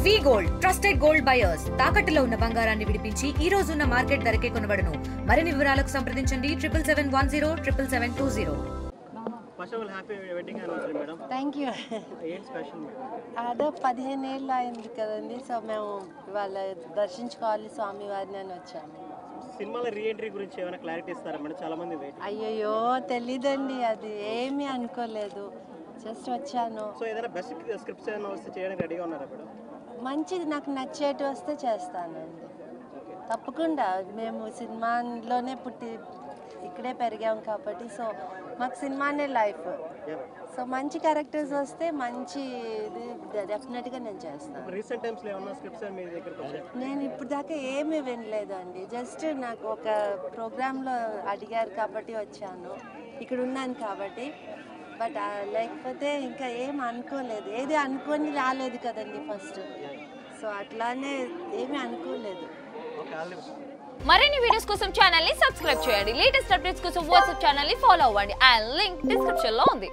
వి gold trusted gold buyers తాకట్టులో ఉన్న బంగారాన్ని విడిపించి ఈ రోజు ఉన్న మార్కెట్ ధరకే కొనబడును. మరిన్ని వివరాలకు సంప్రదించండి 77107720. First of all happy wedding anniversary madam. Thank you. ఏం స్పెషల్ మేడం? అదే 15 ఏళ్ళు అయింది కదండి, సో మేము ఇవాళ దర్శించుకోవాలి స్వామి వారిని అని వచ్చాము. సినిమాల రీ ఎంట్రీ గురించి ఏమైనా క్లారిటీ ఇస్తారా మేడం? చాలా మంది వెయిట్. అయ్యయ్యో తెలీదండి, అది ఏమీ అనుకోలేదు, జస్ట్ వచ్చాను. సో ఏదైనా బెస్ట్ స్క్రిప్ట్స్ ఏమైనా వస్తే చేయడానికి రెడీగా ఉన్నారా మేడం? మంచిది, నాకు నచ్చేటి వస్తే చేస్తానండి తప్పకుండా. మేము సినిమాలోనే పుట్టి ఇక్కడే పెరిగాం కాబట్టి, సో మాకు సినిమానే లైఫ్. సో మంచి క్యారెక్టర్స్ వస్తే మంచి ఇది డెఫినెట్గా నేను చేస్తాను. రీసెంట్ టైమ్స్లో ఏమన్నా స్క్రిప్ట్స్ మీ దగ్గరకు వచ్చాయి? నేను ఇప్పుడు దాకా ఏమీ వినలేదండి, జస్ట్ నాకు ఒక ప్రోగ్రాంలో అడిగారు కాబట్టి వచ్చాను, ఇక్కడ ఉన్నాను కాబట్టి. బట్ లేకపోతే ఇంకా ఏం అనుకోలేదు, ఏది అనుకొని రాలేదు కదండి ఫస్ట్, సో అట్లానే ఏమీ అనుకోలేదు. మరిన్ని వీడియోస్ కోసం ఛానల్ ని సబ్స్క్రైబ్ చేయండి. లేటెస్ట్ అప్డేట్స్ కోసం వాట్సాప్ ఛానల్ ని ఫాలో అవ్వండి. ఆ లింక్ డిస్క్రిప్షన్ లో ఉంది.